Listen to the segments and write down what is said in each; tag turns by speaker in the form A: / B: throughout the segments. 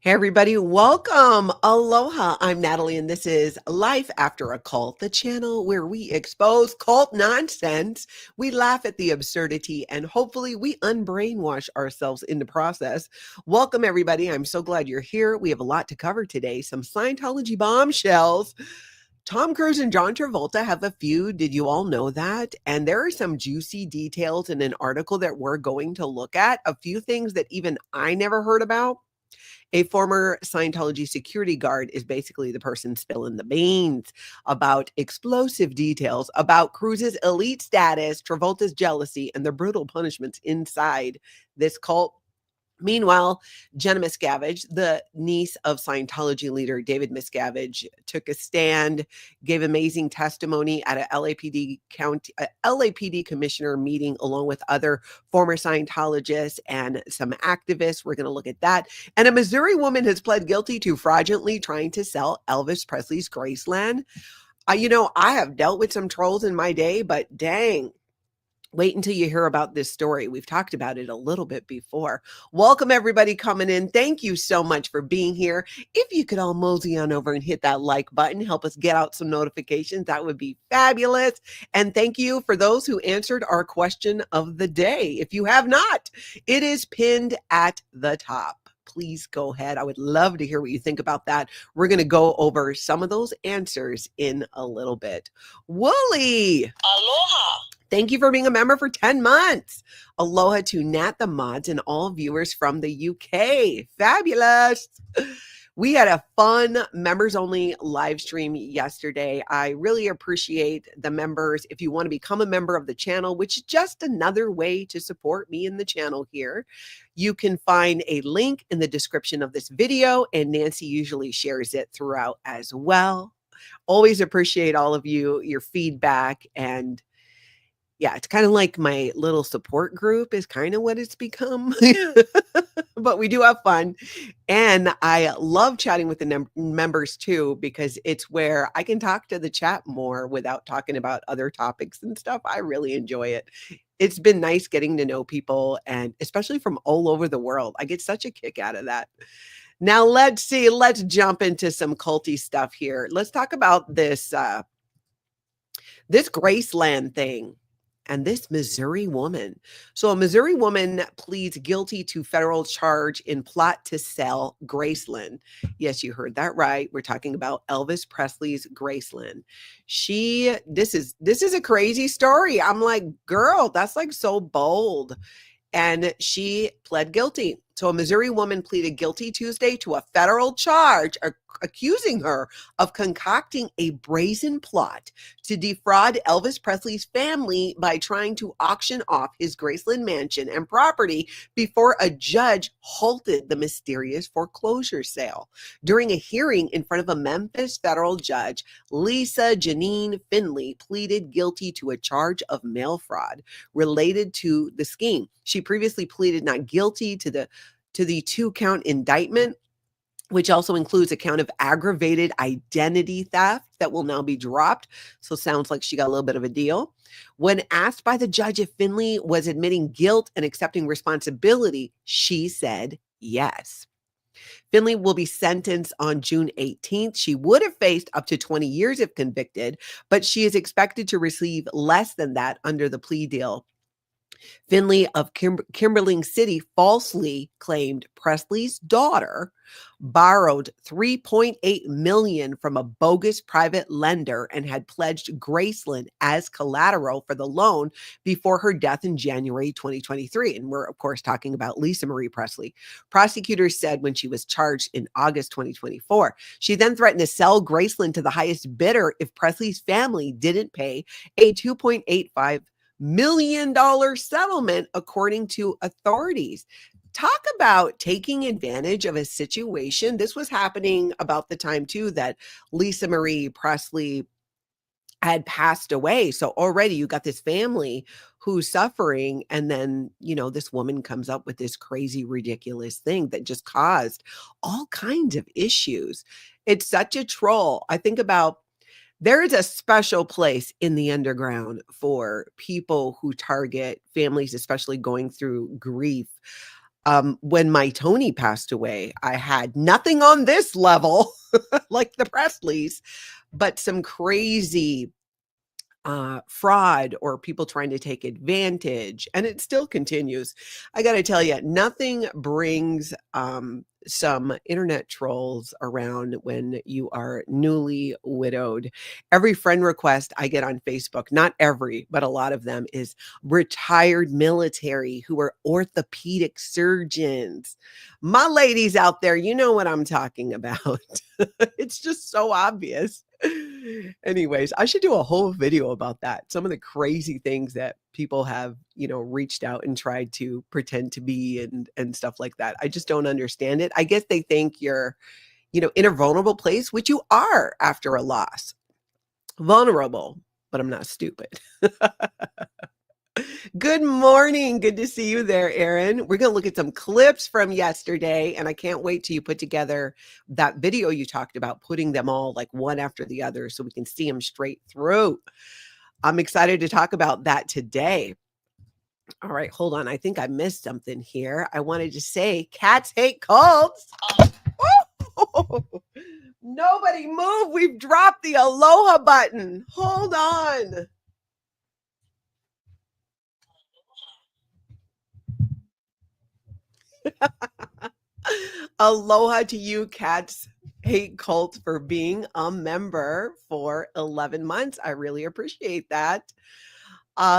A: Hey, everybody, welcome. Aloha. I'm Natalie, and this is Life After a Cult, the channel where we expose cult nonsense. We laugh at the absurdity, and hopefully, we unbrainwash ourselves in the process. Welcome, everybody. I'm so glad you're here. We have a lot to cover today, some Scientology bombshells. Tom Cruise and John Travolta have a feud. Did you all know that? And there are some juicy details in an article that we're going to look at, a few things that even I never heard about. A former Scientology security guard is basically the person spilling the beans about explosive details about Cruise's elite status, Travolta's jealousy, and the brutal punishments inside this cult. Meanwhile, Jenna Miscavige, the niece of Scientology leader David Miscavige, took a stand, gave amazing testimony at a LAPD commissioner meeting along with other former Scientologists and some activists. We're going to look at that. And a Missouri woman has pled guilty to fraudulently trying to sell Elvis Presley's Graceland. I have dealt with some trolls in my day, but dang. Wait until you hear about this story. We've talked about it a little bit before. Welcome, everybody coming in. Thank you so much for being here. If you could all mosey on over and hit that like button, help us get out some notifications, that would be fabulous. And thank you for those who answered our question of the day. If you have not, it is pinned at the top. Please go ahead. I would love to hear what you think about that. We're going to go over some of those answers in a little bit. Wooly.
B: Aloha.
A: Thank you for being a member for 10 months. Aloha to Nat the mods and all viewers from the UK. Fabulous. We had a fun members only live stream yesterday. I really appreciate the members. If you want to become a member of the channel, which is just another way to support me in the channel here, you can find a link in the description of this video, and Nancy usually shares it throughout as well. Always appreciate all of you, your feedback, and yeah, it's kind of like my little support group is kind of what it's become. But we do have fun. And I love chatting with the members too, because it's where I can talk to the chat more without talking about other topics and stuff. I really enjoy it. It's been nice getting to know people, and especially from all over the world. I get such a kick out of that. Now, let's see. Let's jump into some culty stuff here. Let's talk about this Graceland thing. And this Missouri woman. So a Missouri woman pleads guilty to federal charge in plot to sell Graceland. Yes, you heard that right. We're talking about Elvis Presley's Graceland. This is a crazy story. I'm like, girl, that's like so bold. And she pled guilty. So a Missouri woman pleaded guilty Tuesday to a federal charge accusing her of concocting a brazen plot to defraud Elvis Presley's family by trying to auction off his Graceland mansion and property before a judge halted the mysterious foreclosure sale. During a hearing in front of a Memphis federal judge, Lisa Janine Finley pleaded guilty to a charge of mail fraud related to the scheme. She previously pleaded not guilty to the 2-count indictment, which also includes a count of aggravated identity theft that will now be dropped. So sounds like she got a little bit of a deal. When asked by the judge if Finley was admitting guilt and accepting responsibility, she said yes. Finley will be sentenced on June 18th. She would have faced up to 20 years if convicted, but she is expected to receive less than that under the plea deal. Finley of Kimberling City falsely claimed Presley's daughter borrowed $3.8 million from a bogus private lender and had pledged Graceland as collateral for the loan before her death in January 2023. And we're, of course, talking about Lisa Marie Presley. Prosecutors said when she was charged in August 2024, she then threatened to sell Graceland to the highest bidder if Presley's family didn't pay a $2.85 million settlement, according to authorities. Talk about taking advantage of a situation. This was happening about the time too that Lisa Marie Presley had passed away. So already you got this family who's suffering, and then this woman comes up with this crazy, ridiculous thing that just caused all kinds of issues. It's such a troll. I think about there is a special place in the underground for people who target families, especially going through grief. When my Tony passed away, I had nothing on this level like the Presleys, but some crazy fraud or people trying to take advantage, and it still continues. I got to tell you, nothing brings some internet trolls around when you are newly widowed. Every friend request I get on Facebook, not every, but a lot of them, is retired military who are orthopedic surgeons. My ladies out there, you know what I'm talking about. It's just so obvious. Anyways, I should do a whole video about that. Some of the crazy things that people have, reached out and tried to pretend to be and stuff like that. I just don't understand it. I guess they think you're, in a vulnerable place, which you are after a loss. Vulnerable, but I'm not stupid. Good morning. Good to see you there, Aaron. We're going to look at some clips from yesterday, and I can't wait till you put together that video you talked about, putting them all like one after the other so we can see them straight through. I'm excited to talk about that today. All right, hold on. I think I missed something here. I wanted to say cats hate cults. Nobody move. We've dropped the aloha button. Hold on. Aloha to you, Cats Hate Cult, for being a member for 11 months. I really appreciate that.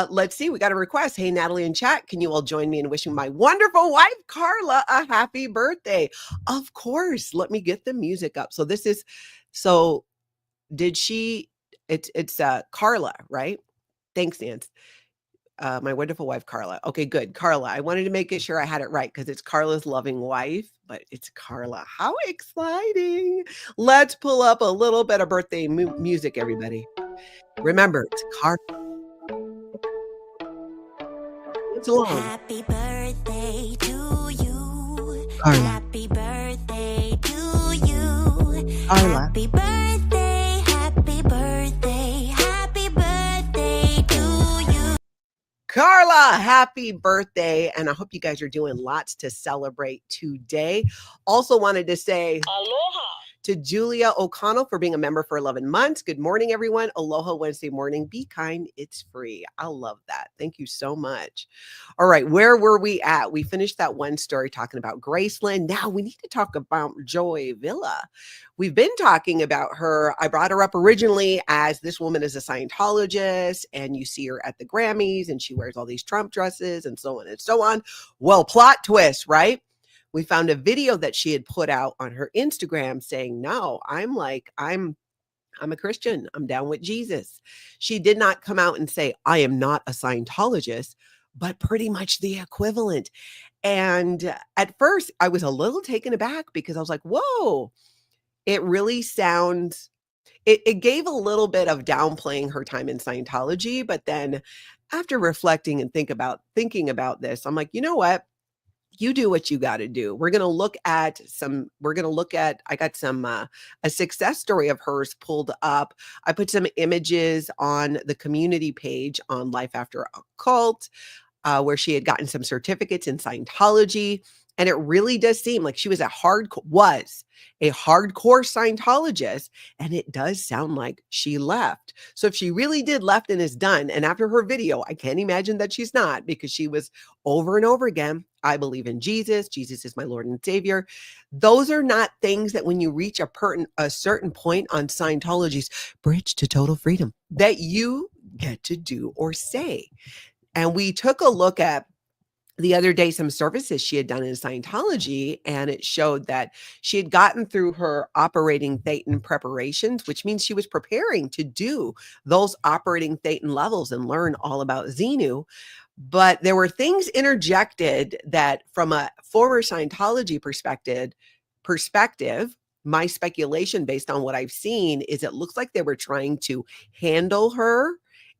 A: Let's see. We got a request. Hey, Natalie in chat, can you all join me in wishing my wonderful wife, Carla, a happy birthday? Of course. Let me get the music up. It's Carla, right? Thanks, Nance. My wonderful wife, Carla. Okay, good. Carla. I wanted to make sure I had it right because it's Carla's loving wife, but it's Carla. How exciting. Let's pull up a little bit of birthday music, everybody. Remember, it's Carla. It's long.
B: Happy birthday to you.
A: Carla.
B: Happy birthday to you.
A: Carla.
B: Happy birthday, happy birthday, happy birthday to you.
A: Carla, happy birthday. And I hope you guys are doing lots to celebrate today. Also wanted to say aloha to Julia O'Connell for being a member for 11 months. Good morning, everyone. Aloha Wednesday morning. Be kind. It's free. I love that. Thank you so much. All right. Where were we at? We finished that one story talking about Graceland. Now we need to talk about Joy Villa. We've been talking about her. I brought her up originally as this woman is a Scientologist, and you see her at the Grammys and she wears all these Trump dresses and so on and so on. Well, plot twist, right? We found a video that she had put out on her Instagram saying, no, I'm a Christian. I'm down with Jesus. She did not come out and say, I am not a Scientologist, but pretty much the equivalent. And at first I was a little taken aback because I was like, whoa, it really sounds, it gave a little bit of downplaying her time in Scientology. But then after reflecting and thinking about this, I'm like, you know what? You do what you got to do. I got some, a success story of hers pulled up. I put some images on the community page on Life After a Cult, where she had gotten some certificates in Scientology. And it really does seem like she was a hardcore Scientologist. And it does sound like she left. So if she really did left and is done, and after her video, I can't imagine that she's not, because she was over and over again, I believe in Jesus. Jesus is my Lord and Savior. Those are not things that when you reach a certain point on Scientology's bridge to total freedom that you get to do or say. And we took a look at the other day some services she had done in Scientology, and it showed that she had gotten through her operating Thetan preparations, which means she was preparing to do those operating Thetan levels and learn all about Xenu. But there were things interjected that, from a former Scientology perspective, my speculation based on what I've seen is it looks like they were trying to handle her,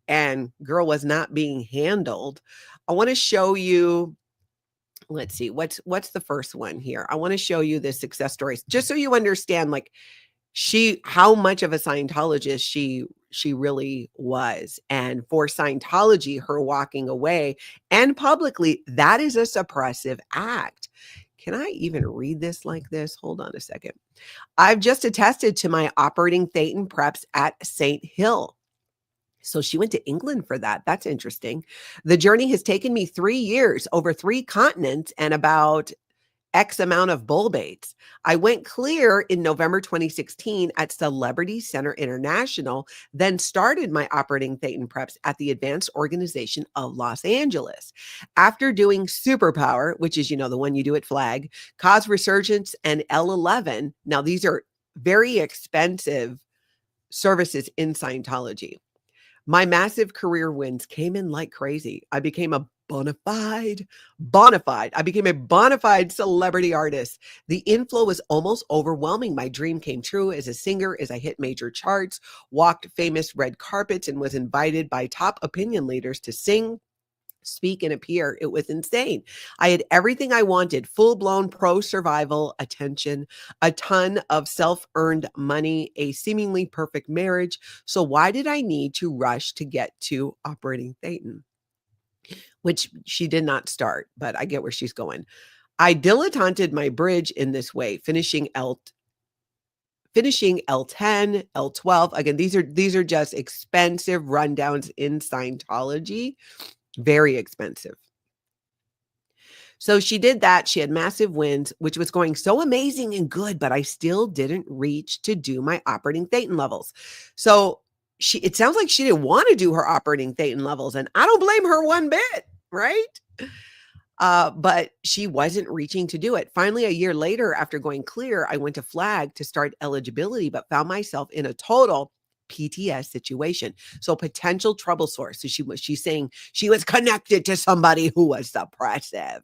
A: and girl was not being handled. I want to show you, let's see, what's the first one here? I want to show you the success stories just so you understand like how much of a Scientologist she really was. And for Scientology, her walking away and publicly, that is a suppressive act. Can I even read this like this? Hold on a second. I've just attested to my operating Thetan preps at St. Hill. So she went to England for that. That's interesting. The journey has taken me 3 years, over 3 continents, and about X amount of bull baits. I went clear in November 2016 at Celebrity Center International, then started my operating Thetan preps at the Advanced Organization of Los Angeles. After doing Superpower, which is, the one you do at Flag, Cause Resurgence, and L11. Now, these are very expensive services in Scientology. My massive career wins came in like crazy. I became a bona fide celebrity artist. The inflow was almost overwhelming. My dream came true as a singer as I hit major charts, walked famous red carpets, and was invited by top opinion leaders to sing, speak, and appear. It was insane. I had everything I wanted: full-blown pro-survival attention, a ton of self-earned money, a seemingly perfect marriage. So why did I need to rush to get to operating Thetan? Which she did not start, but I get where she's going. I dilettanted my bridge in this way, finishing L10, L12. Again, these are just expensive rundowns in Scientology. Very expensive. So she did that. She had massive wins, which was going so amazing and good, but I still didn't reach to do my operating Thetan levels. So it sounds like she didn't want to do her operating Thetan levels, and I don't blame her one bit, right? But she wasn't reaching to do it. Finally, a year later, after going clear, I went to Flag to start eligibility, but found myself in a total PTS situation. So potential trouble source. So she's saying she was connected to somebody who was suppressive.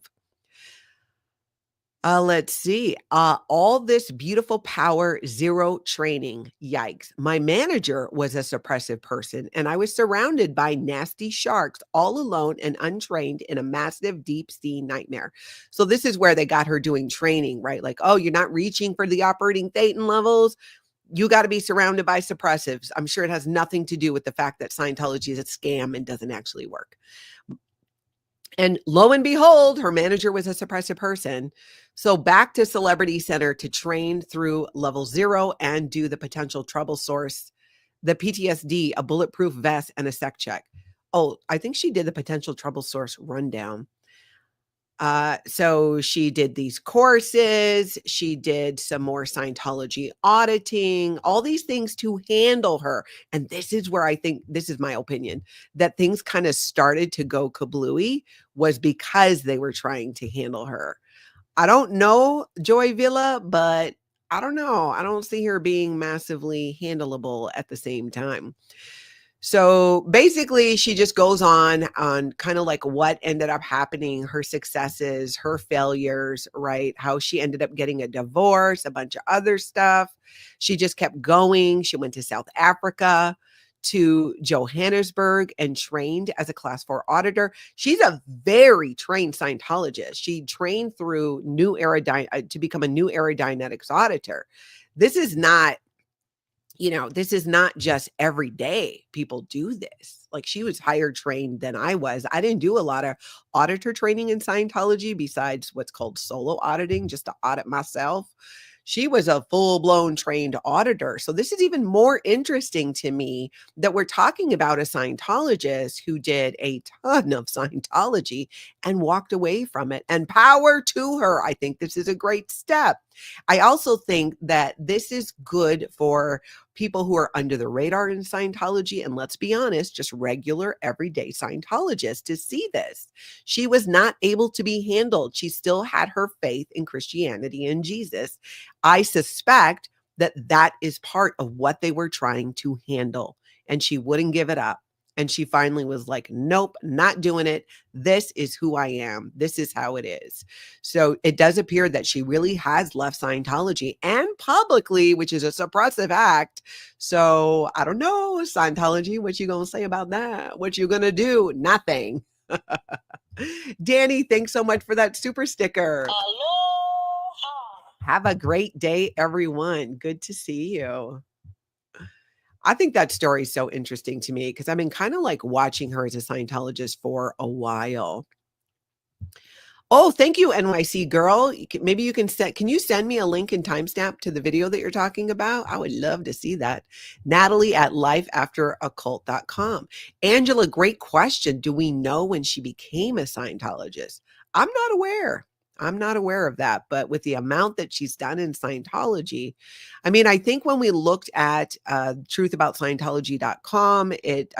A: Let's see. All this beautiful power, zero training. Yikes. My manager was a suppressive person, and I was surrounded by nasty sharks, all alone and untrained in a massive deep sea nightmare. So this is where they got her doing training, right? Like, oh, you're not reaching for the operating Thetan levels. You got to be surrounded by suppressives. I'm sure it has nothing to do with the fact that Scientology is a scam and doesn't actually work. And lo and behold, her manager was a suppressive person. So back to Celebrity Center to train through level 0 and do the potential trouble source, the PTSD, a bulletproof vest, and a sec check. Oh, I think she did the potential trouble source rundown. So she did these courses. She did some more Scientology auditing, all these things to handle her. And this is where I think, this is my opinion, that things kind of started to go kablooey, was because they were trying to handle her. I don't know Joy Villa, but I don't know. I don't see her being massively handleable at the same time. So basically, she just goes on kind of like what ended up happening, her successes, her failures, right? How she ended up getting a divorce, a bunch of other stuff. She just kept going. She went to South Africa, to Johannesburg, and trained as a class 4 auditor. She's a very trained Scientologist. She trained through to become a New Era Dynetics auditor. This is not, this is not just every day people do this. Like, she was higher trained than I was. I didn't do a lot of auditor training in Scientology besides what's called solo auditing, just to audit myself. She was a full-blown trained auditor. So this is even more interesting to me that we're talking about a Scientologist who did a ton of Scientology and walked away from it. And power to her. I think this is a great step. I also think that this is good for people who are under the radar in Scientology, and let's be honest, just regular everyday Scientologists, to see this. She was not able to be handled. She still had her faith in Christianity and Jesus. I suspect that that is part of what they were trying to handle, and she wouldn't give it up. And she finally was like, nope, not doing it. This is who I am. This is how it is. So it does appear that she really has left Scientology, and publicly, which is a suppressive act. So I don't know, Scientology, what you gonna say about that? What you gonna do? Nothing. Danny, thanks so much for that super sticker. Aloha. Have a great day, everyone. Good to see you. I think that story is so interesting to me because I've been kind of like watching her as a Scientologist for a while. Oh, thank you, NYC girl. Maybe you can can you send me a link and timestamp to the video that you're talking about? I would love to see that. Natalie at lifeafteraccult.com. Angela, great question. Do we know when she became a Scientologist? I'm not aware. I'm not aware of that, but with the amount that she's done in Scientology, I mean, I think when we looked at truthaboutscientology.com, it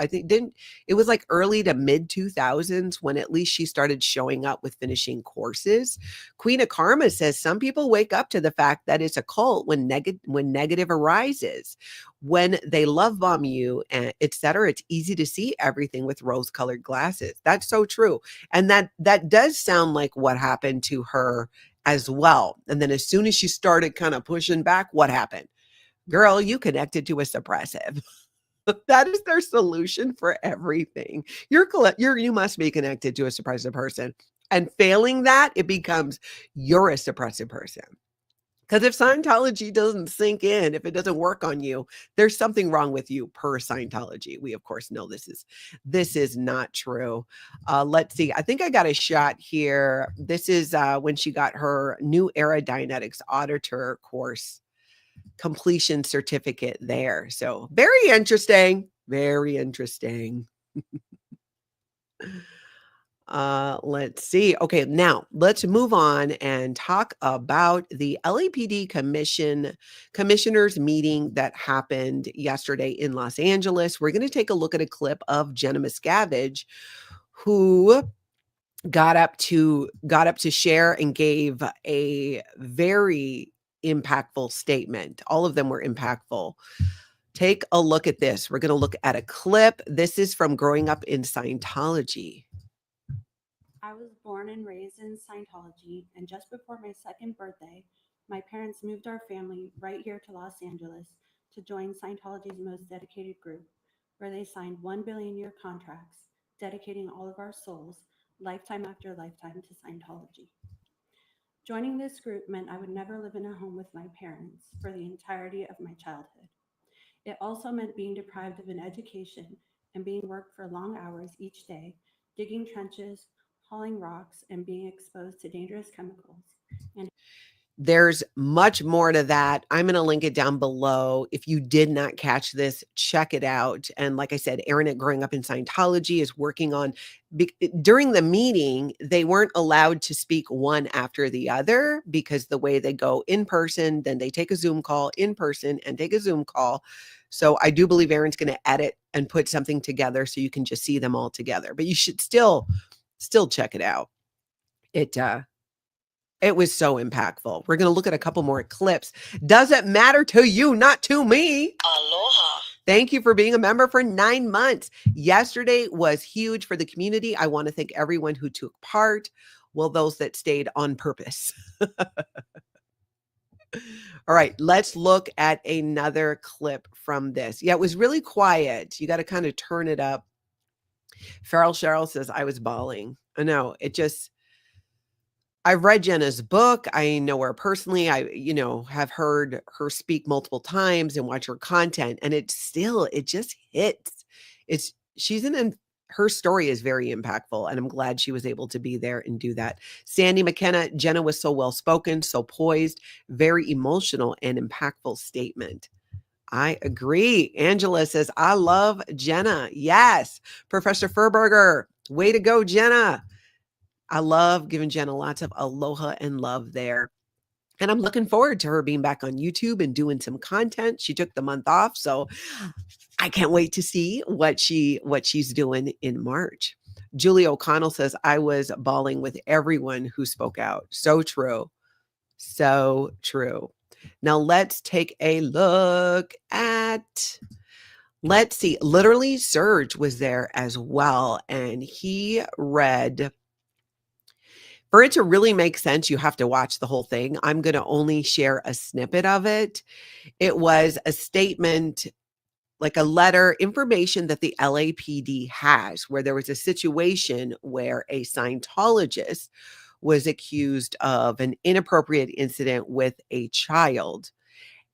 A: was like early to mid 2000s when at least she started showing up with finishing courses. Queen of Karma says some people wake up to the fact that it's a cult when negative arises, when they love bomb you, and etc. It's easy to see everything with rose-colored glasses. That's so true, and that does sound like what happened to her as well. And then as soon as she started kind of pushing back, what happened? Girl, you connected to a suppressive. That is their solution for everything. You must be connected to a suppressive person. And failing that, it becomes you're a suppressive person. Because if Scientology doesn't sink in, if it doesn't work on you, there's something wrong with you per Scientology. We, of course, know this is not true. Let's see. I think I got a shot here. This is when she got her New Era Dianetics Auditor course completion certificate there. So very interesting. Very interesting. Let's see. Okay, now let's move on and talk about the LAPD commissioners meeting that happened yesterday in Los Angeles. We're going to take a look at a clip of Jenna Miscavige, who got up to share and gave a very impactful statement. All of them were impactful. Take a look at this. We're going to look at a clip. This is from Growing Up in Scientology.
C: I was born and raised in Scientology, and just before my second birthday, my parents moved our family right here to Los Angeles to join Scientology's most dedicated group, where they signed 1 billion-year contracts, dedicating all of our souls, lifetime after lifetime, to Scientology. Joining this group meant I would never live in a home with my parents for the entirety of my childhood. It also meant being deprived of an education and being worked for long hours each day, digging trenches, hauling rocks, and being exposed to dangerous chemicals. And
A: there's much more to that. I'm going to link it down below. If you did not catch this, check it out. And like I said, Erin at Growing Up in Scientology is working on, during the meeting, they weren't allowed to speak one after the other because the way they go in person, then they take a Zoom call in person and take a Zoom call. So I do believe Erin's going to edit and put something together so you can just see them all together. But you should still check it out. It was so impactful. We're going to look at a couple more clips. Does it matter to you, not to me? Aloha. Thank you for being a member for 9 months. Yesterday was huge for the community. I want to thank everyone who took part. Well, those that stayed on purpose. All right, let's look at another clip from this. Yeah, it was really quiet. You got to kind of turn it up. Farrell Cheryl says, I was bawling. I know, I've read Jenna's book. I know her personally. I, have heard her speak multiple times and watch her content, and it just hits. Her story is very impactful, and I'm glad she was able to be there and do that. Sandy McKenna, Jenna was so well-spoken, so poised, very emotional and impactful statement. I agree. Angela says, I love Jenna. Yes. Professor Furberger, way to go, Jenna. I love giving Jenna lots of aloha and love there. And I'm looking forward to her being back on YouTube and doing some content. She took the month off, so I can't wait to see what she's doing in March. Julie O'Connell says, I was bawling with everyone who spoke out. So true. So true. Now let's take a look at, let's see, literally Serge was there as well. And he read, for it to really make sense, you have to watch the whole thing. I'm going to only share a snippet of it. It was a statement, like a letter, information that the LAPD has, where there was a situation where a Scientologist was accused of an inappropriate incident with a child.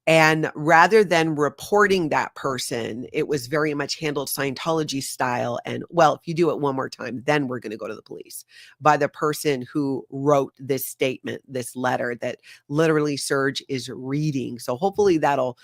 A: And rather than reporting that person, it was very much handled Scientology style. And well, if you do it one more time, then we're going to go to the police, by the person who wrote this statement, this letter that literally Serge is reading. So hopefully that'll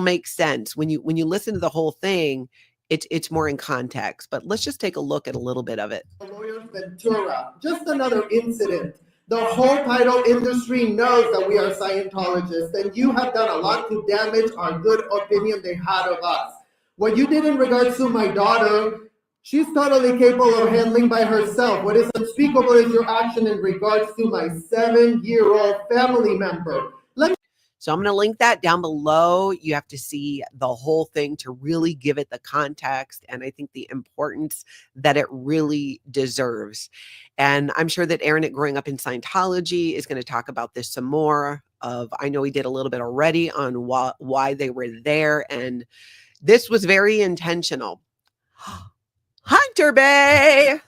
A: make sense. When you listen to the whole thing, it's more in context. But let's just take a look at a little bit of it.
D: Lawyers Ventura, just another incident. The whole title industry knows that we are Scientologists, and you have done a lot to damage our good opinion they had of us. What you did in regards to my daughter, she's totally capable of handling by herself. What is unspeakable is your action in regards to my 7-year-old family member.
A: So I'm going to link that down below. You have to see the whole thing to really give it the context and I think the importance that it really deserves. And I'm sure that Aaron at Growing Up in Scientology is going to talk about this some more. I know he did a little bit already on why they were there. And this was very intentional. Hunter Bay.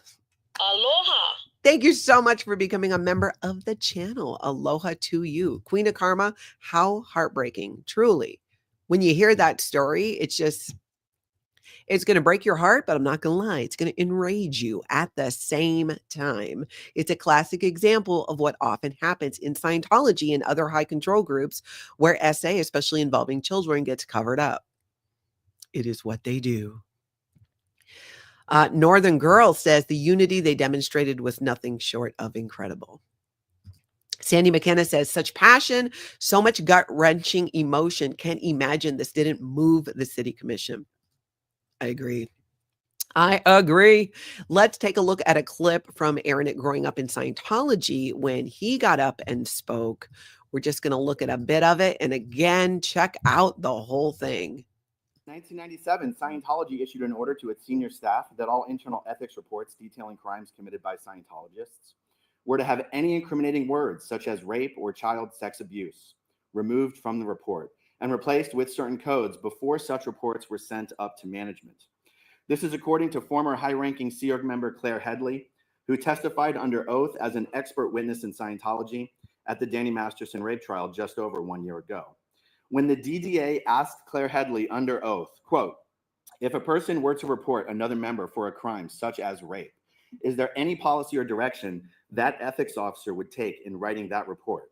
E: Aloha.
A: Thank you so much for becoming a member of the channel. Aloha to you. Queen of Karma, how heartbreaking, truly. When you hear that story, it's going to break your heart, but I'm not going to lie. It's going to enrage you at the same time. It's a classic example of what often happens in Scientology and other high control groups where SA, especially involving children, gets covered up. It is what they do. Northern Girl says the unity they demonstrated was nothing short of incredible. Sandy McKenna says, such passion, so much gut-wrenching emotion. Can't imagine this didn't move the city commission. I agree. Let's take a look at a clip from Aaron at Growing Up in Scientology when he got up and spoke. We're just going to look at a bit of it. And again, check out the whole thing.
F: 1997, Scientology issued an order to its senior staff that all internal ethics reports detailing crimes committed by Scientologists were to have any incriminating words, such as rape or child sex abuse, removed from the report and replaced with certain codes before such reports were sent up to management. This is according to former high-ranking Sea Org member Claire Headley, who testified under oath as an expert witness in Scientology at the Danny Masterson rape trial just over 1 year ago. When the DDA asked Claire Headley under oath, quote, if a person were to report another member for a crime such as rape, is there any policy or direction that ethics officer would take in writing that report?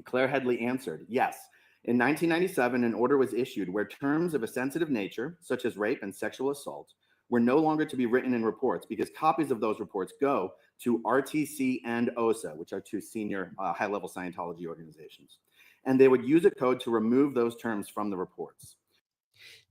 F: Claire Headley answered, yes. In 1997, an order was issued where terms of a sensitive nature, such as rape and sexual assault, were no longer to be written in reports because copies of those reports go to RTC and OSA, which are two senior high-level Scientology organizations. And they would use a code to remove those terms from the reports.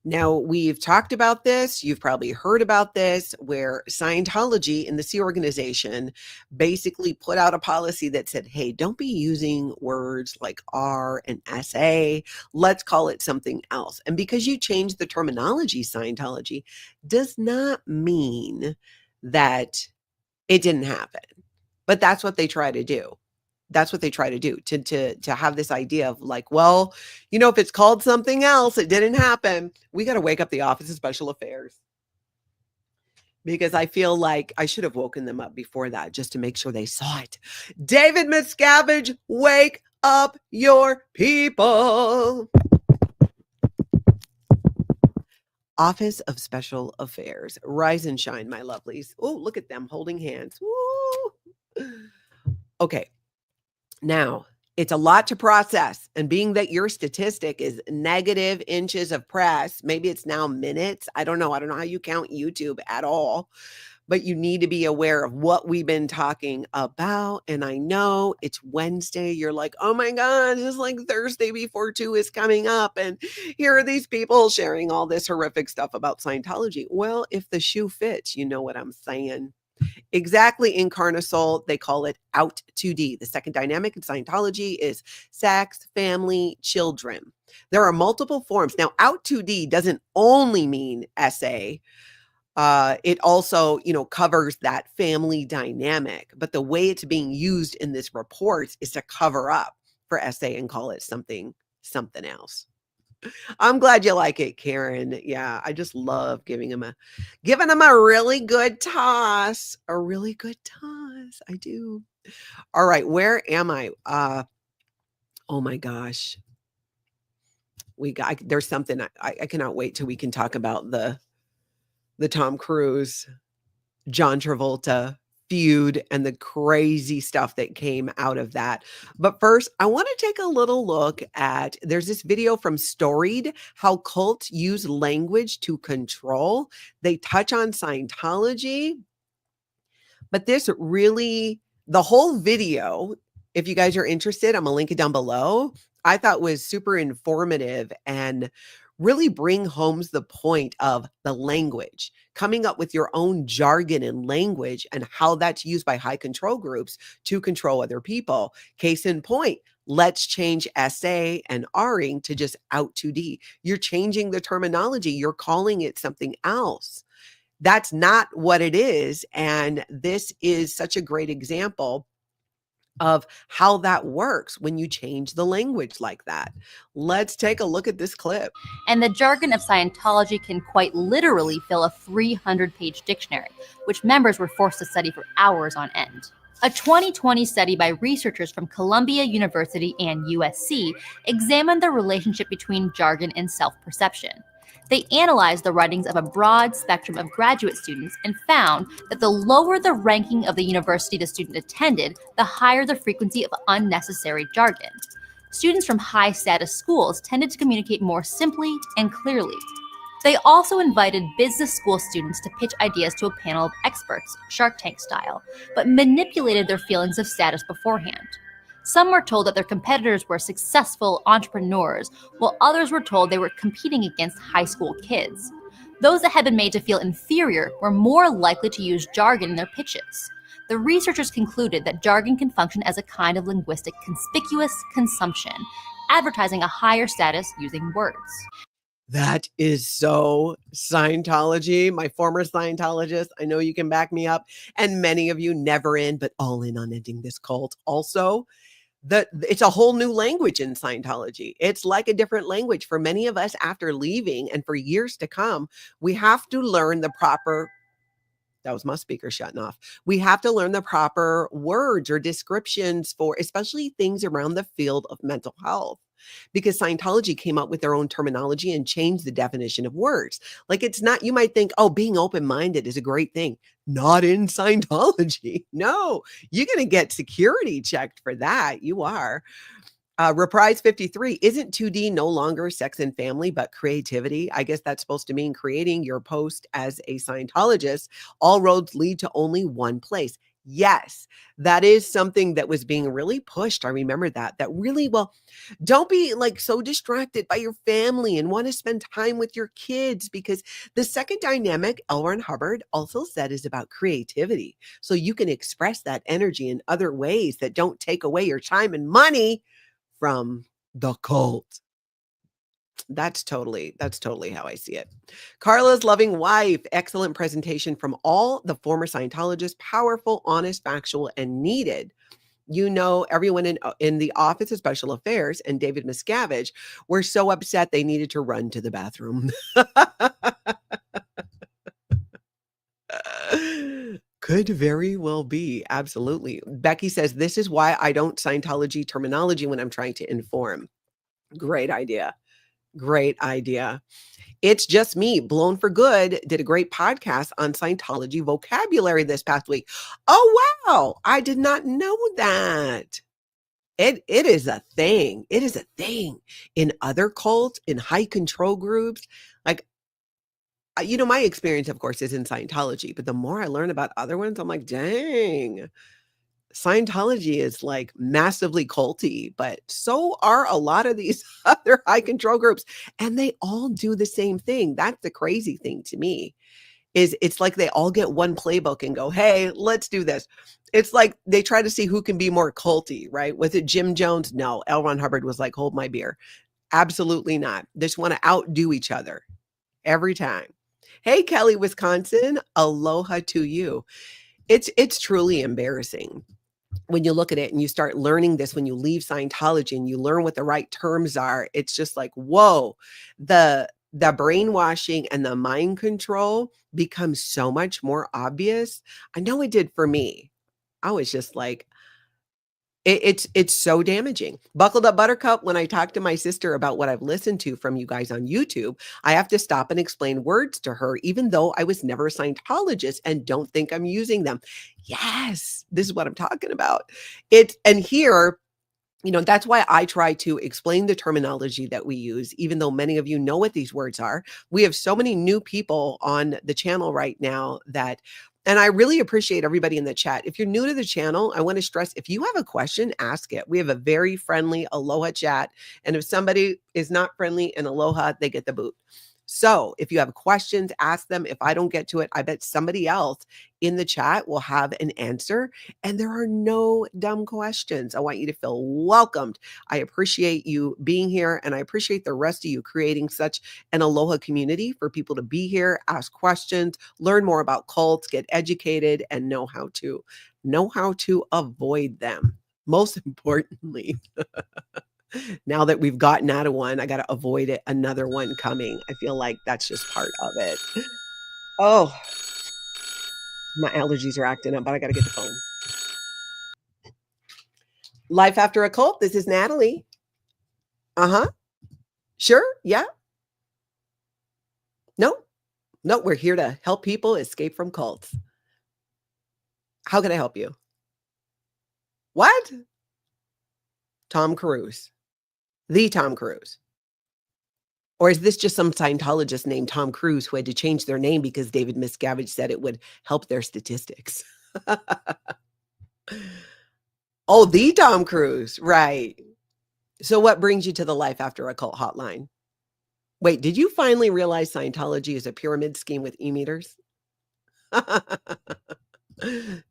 A: Now, we've talked about this. You've probably heard about this, where Scientology and the Sea organization basically put out a policy that said, hey, don't be using words like R and SA. Let's call it something else. And because you changed the terminology, Scientology, does not mean that it didn't happen. But that's what they try to do. That's what they try to do, to have this idea of like, well, you know, if it's called something else, it didn't happen. We got to wake up the Office of Special Affairs, because I feel like I should have woken them up before that just to make sure they saw it. David Miscavige, wake up your people. Office of Special Affairs. Rise and shine, my lovelies. Oh, look at them holding hands. Woo. Okay. Now, it's a lot to process. And being that your statistic is negative inches of press, maybe it's now minutes. I don't know. I don't know how you count YouTube at all. But you need to be aware of what we've been talking about. And I know it's Wednesday. You're like, oh my God, it's like Thursday before 2 is coming up. And here are these people sharing all this horrific stuff about Scientology. Well, if the shoe fits, you know what I'm saying. Exactly. In Carnosol, they call it out 2D. The second dynamic in Scientology is sex, family, children. There are multiple forms. Now, out 2D doesn't only mean SA. It also, covers that family dynamic. But the way it's being used in this report is to cover up for SA and call it something else. I'm glad you like it, Karen. Yeah, I just love giving him a really good toss. A really good toss. I do. All right, where am I? Oh my gosh. there's something I cannot wait till we can talk about the Tom Cruise, John Travolta feud and the crazy stuff that came out of that. But first, I want to take a little look at, there's this video from Storied, how cults use language to control. They touch on Scientology, but this really, the whole video, if you guys are interested, I'm gonna link it down below. I thought was super informative and really bring home the point of the language, coming up with your own jargon and language and how that's used by high control groups to control other people. Case in point, let's change SA and Ring to just out 2D. You're changing the terminology. You're calling it something else. That's not what it is. And this is such a great example of how that works when you change the language like that. Let's take a look at this clip.
E: And the jargon of Scientology can quite literally fill a 300-page dictionary, which members were forced to study for hours on end. A 2020 study by researchers from Columbia University and USC examined the relationship between jargon and self-perception. They analyzed the writings of a broad spectrum of graduate students and found that the lower the ranking of the university the student attended, the higher the frequency of unnecessary jargon. Students from high-status schools tended to communicate more simply and clearly. They also invited business school students to pitch ideas to a panel of experts, Shark Tank style, but manipulated their feelings of status beforehand. Some were told that their competitors were successful entrepreneurs, while others were told they were competing against high school kids. Those that had been made to feel inferior were more likely to use jargon in their pitches. The researchers concluded that jargon can function as a kind of linguistic conspicuous consumption, advertising a higher status using words.
A: That is so Scientology, my former Scientologist. I know you can back me up, and many of you never in, but all in on ending this cult. Also, it's a whole new language in Scientology. It's like a different language for many of us after leaving, and for years to come, we have to learn the proper, that was my speaker shutting off. We have to learn the proper words or descriptions for especially things around the field of mental health, because Scientology came up with their own terminology and changed the definition of words. Like, it's not, you might think, oh, being open-minded is a great thing. Not in Scientology. No, you're going to get security checked for that. You are. Reprise 53, isn't 2D no longer sex and family, but creativity? I guess that's supposed to mean creating your post as a Scientologist. All roads lead to only one place. Yes, that is something that was being really pushed. I remember that really, well, don't be like so distracted by your family and want to spend time with your kids, because the second dynamic, L. Ron Hubbard also said, is about creativity. So you can express that energy in other ways that don't take away your time and money from the cult. That's totally how I see it. Carla's loving wife. Excellent presentation from all the former Scientologists. Powerful, honest, factual, and needed. You know, everyone in the Office of Special Affairs and David Miscavige were so upset they needed to run to the bathroom. Could very well be. Absolutely. Becky says, this is why I don't Scientology terminology when I'm trying to inform. Great idea. Great idea. It's Just Me, Blown for Good, did a great podcast on Scientology vocabulary this past week. Oh, wow. I did not know that. It is a thing. It is a thing in other cults, in high control groups. Like, you know, my experience, of course, is in Scientology, but the more I learn about other ones, I'm like, dang. Scientology is like massively culty, but so are a lot of these other high control groups, and they all do the same thing. That's the crazy thing to me, is it's like they all get one playbook and go, hey, let's do this. It's like they try to see who can be more culty, right? Was it Jim Jones? No, L. Ron Hubbard was like, hold my beer. Absolutely not. They just want to outdo each other every time. Hey, Kelly, Wisconsin, aloha to you. It's truly embarrassing when you look at it and you start learning this, when you leave Scientology and you learn what the right terms are. It's just like, whoa, the brainwashing and the mind control becomes so much more obvious. I know it did for me. I was just like, It's so damaging. Buckled up buttercup, when I talk to my sister about what I've listened to from you guys on YouTube, I have to stop and explain words to her, even though I was never a Scientologist and don't think I'm using them. Yes, this is what I'm talking about. And here, that's why I try to explain the terminology that we use, even though many of you know what these words are. We have so many new people on the channel right now and I really appreciate everybody in the chat. If you're new to the channel, I want to stress, if you have a question, ask it. We have a very friendly aloha chat. And if somebody is not friendly in aloha, they get the boot. So if you have questions, ask them. If I don't get to it, I bet somebody else in the chat will have an answer. And there are no dumb questions. I want you to feel welcomed. I appreciate you being here, and I appreciate the rest of you creating such an aloha community for people to be here, ask questions, learn more about cults, get educated, and know how to avoid them. Most importantly, now that we've gotten out of one, I got to avoid another one coming. I feel like that's just part of it. Oh, my allergies are acting up, but I got to get the phone. Life After a Cult. This is Natalie. Uh-huh. Sure. Yeah. No, we're here to help people escape from cults. How can I help you? What? Tom Cruise. The Tom Cruise. Or is this just some Scientologist named Tom Cruise who had to change their name because David Miscavige said it would help their statistics? Oh, the Tom Cruise. Right. So what brings you to the Life After a Cult hotline? Wait, did you finally realize Scientology is a pyramid scheme with e-meters?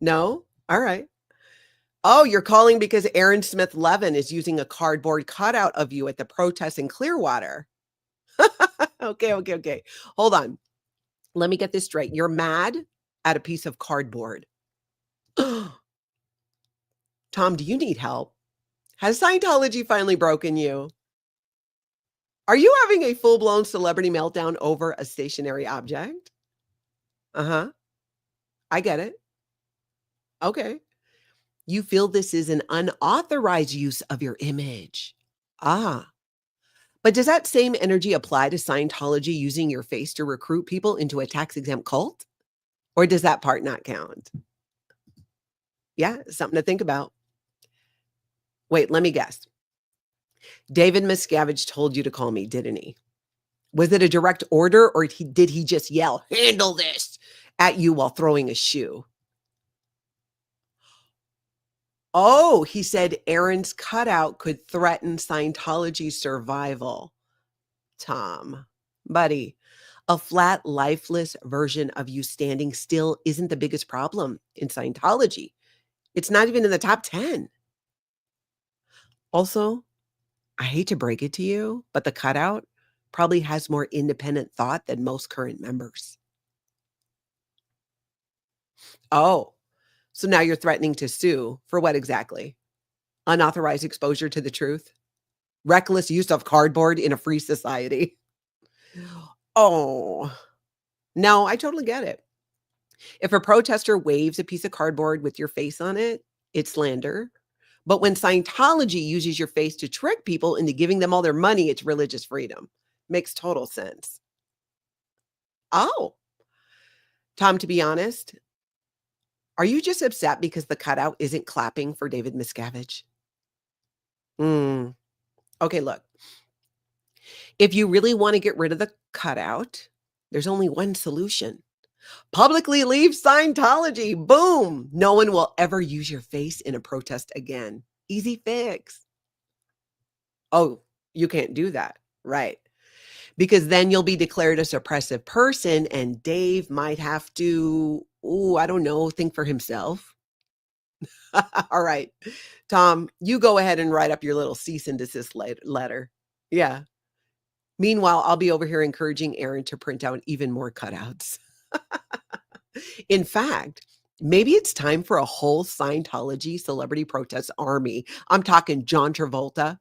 A: No? All right. Oh, you're calling because Aaron Smith-Levin is using a cardboard cutout of you at the protest in Clearwater. Okay. Hold on. Let me get this straight. You're mad at a piece of cardboard. Tom, do you need help? Has Scientology finally broken you? Are you having a full-blown celebrity meltdown over a stationary object? Uh-huh. I get it. Okay. You feel this is an unauthorized use of your image. Ah. But does that same energy apply to Scientology using your face to recruit people into a tax-exempt cult? Or does that part not count? Yeah, something to think about. Wait, let me guess. David Miscavige told you to call me, didn't he? Was it a direct order, or did he just yell, "Handle this," at you while throwing a shoe? Oh, he said Aaron's cutout could threaten Scientology's survival. Tom, buddy, a flat, lifeless version of you standing still isn't the biggest problem in Scientology. It's not even in the top 10. Also, I hate to break it to you, but the cutout probably has more independent thought than most current members. Oh, so now you're threatening to sue for what exactly? Unauthorized exposure to the truth? Reckless use of cardboard in a free society? Oh, no, I totally get it. If a protester waves a piece of cardboard with your face on it, it's slander. But when Scientology uses your face to trick people into giving them all their money, it's religious freedom. Makes total sense. Oh, Tom, to be honest, are you just upset because the cutout isn't clapping for David Miscavige? Okay, look. If you really want to get rid of the cutout, there's only one solution. Publicly leave Scientology. Boom. No one will ever use your face in a protest again. Easy fix. Oh, you can't do that. Right. Because then you'll be declared a suppressive person and Dave might have to, I don't know, think for himself. All right. Tom, you go ahead and write up your little cease and desist letter. Yeah. Meanwhile, I'll be over here encouraging Aaron to print out even more cutouts. In fact, maybe it's time for a whole Scientology celebrity protest army. I'm talking John Travolta,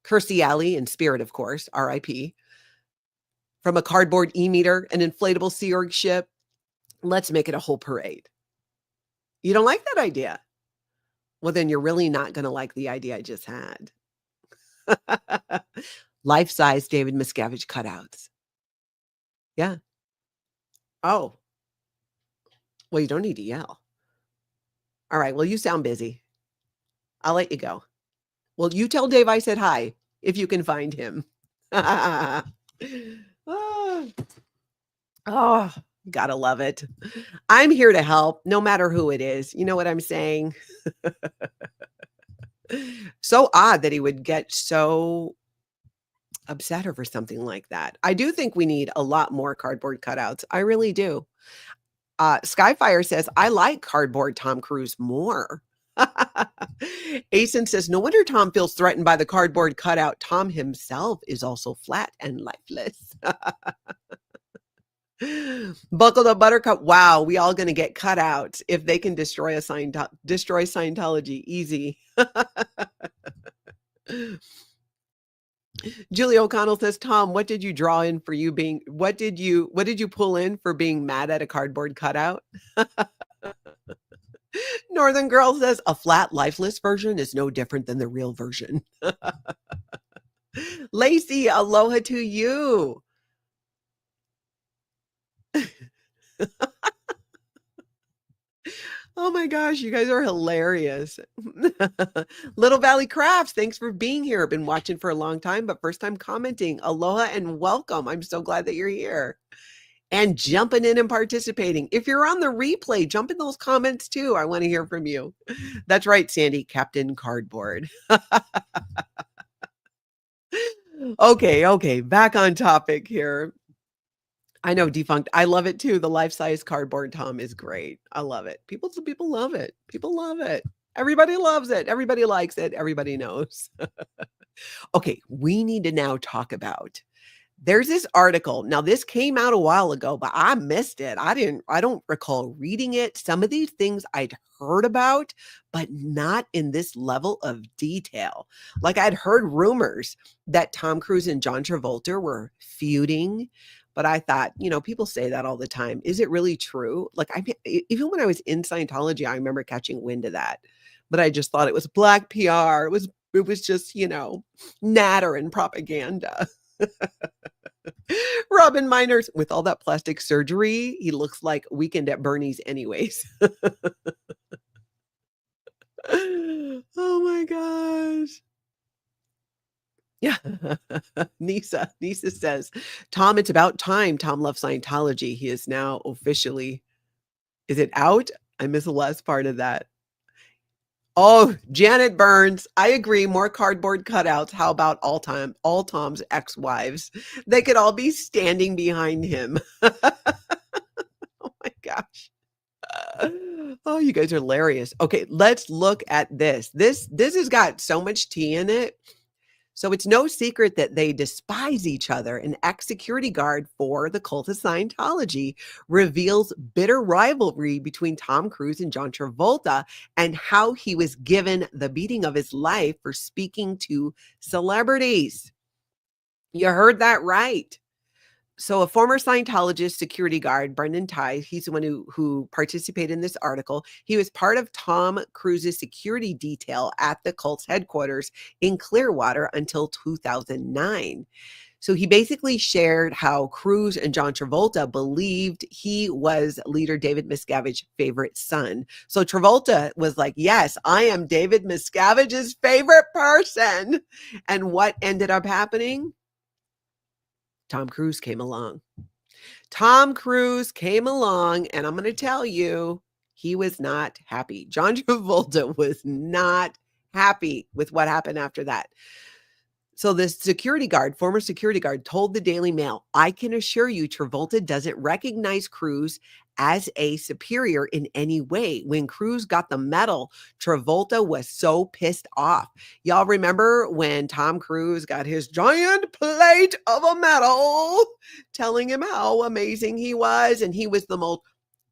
A: Kirstie Alley in spirit, of course, R.I.P. From a cardboard e-meter, an inflatable Sea Org ship. Let's make it a whole parade. You don't like that idea? Well, then you're really not going to like the idea I just had. Life-size David Miscavige cutouts. Yeah. Oh, well, you don't need to yell. All right. Well, you sound busy. I'll let you go. Well, you tell Dave I said hi if you can find him. Oh, oh, gotta love it. I'm here to help no matter who it is. You know what I'm saying? So odd that he would get so upset over something like that. I do think we need a lot more cardboard cutouts. I really do. Skyfire says, I like cardboard Tom Cruise more. Asen says, no wonder Tom feels threatened by the cardboard cutout. Tom himself is also flat and lifeless. Buckle the Buttercup. Wow, we all going to get cutouts if they can destroy Scientology. Easy. Julie O'Connell says, Tom, what did you draw in for you being, what did you pull in for being mad at a cardboard cutout? Northern Girl says, a flat, lifeless version is no different than the real version. Lacey, aloha to you. Oh my gosh, you guys are hilarious. Little Valley Crafts, thanks for being here. Been watching for a long time, but first time commenting. Aloha and welcome. I'm so glad that you're here and jumping in and participating. If you're on the replay, jump in those comments too. I want to hear from you. That's right, Sandy, Captain Cardboard. Okay, back on topic here. I know, Defunct. I love it too. The life-size cardboard Tom is great. I love it. People love it. People love it. Everybody loves it. Everybody likes it. Everybody knows. Okay, we need to now talk about. There's this article. Now, this came out a while ago, but I missed it. I don't recall reading it. Some of these things I'd heard about, but not in this level of detail. Like I'd heard rumors that Tom Cruise and John Travolta were feuding. But I thought, people say that all the time. Is it really true? Like, even when I was in Scientology, I remember catching wind of that. But I just thought it was black PR. It was just, natter and propaganda. Robin Miners, with all that plastic surgery, he looks like Weekend at Bernie's anyways. Oh my gosh. Yeah. Nisa says, Tom, it's about time Tom left Scientology. He is now officially, is it out? I missed the last part of that. Oh, Janet Burns. I agree. More cardboard cutouts. How about all Tom's ex-wives? They could all be standing behind him. Oh my gosh. Oh, you guys are hilarious. Okay, let's look at this. This has got so much tea in it. So it's no secret that they despise each other. An ex-security guard for the cult of Scientology reveals bitter rivalry between Tom Cruise and John Travolta and how he was given the beating of his life for speaking to celebrities. You heard that right. So a former Scientologist security guard, Brendan Ty, he's the one who participated in this article. He was part of Tom Cruise's security detail at the cult's headquarters in Clearwater until 2009. So he basically shared how Cruise and John Travolta believed he was leader David Miscavige's favorite son. So Travolta was like, yes, I am David Miscavige's favorite person. And what ended up happening? Tom Cruise came along. And I'm going to tell you, he was not happy. John Travolta was not happy with what happened after that. So this former security guard told the Daily Mail, I can assure you Travolta doesn't recognize Cruise as a superior in any way. When Cruise got the medal, Travolta was so pissed off. Y'all remember when Tom Cruise got his giant plate of a medal, telling him how amazing he was, and he was the most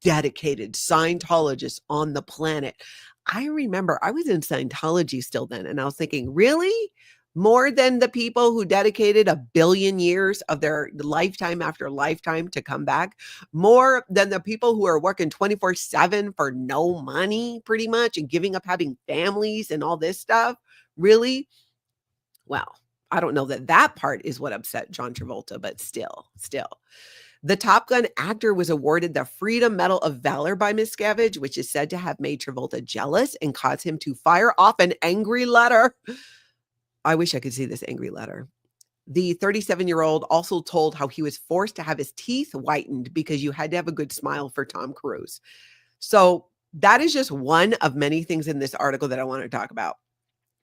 A: dedicated Scientologist on the planet. I remember I was in Scientology still then, and I was thinking, really? More than the people who dedicated 1 billion years of their lifetime after lifetime to come back. More than the people who are working 24/7 for no money, pretty much, and giving up having families and all this stuff. Really? Well, I don't know that that part is what upset John Travolta, but still. The Top Gun actor was awarded the Freedom Medal of Valor by Miscavige, which is said to have made Travolta jealous and caused him to fire off an angry letter. I wish I could see this angry letter. The 37-year-old also told how he was forced to have his teeth whitened because you had to have a good smile for Tom Cruise. So that is just one of many things in this article that I want to talk about.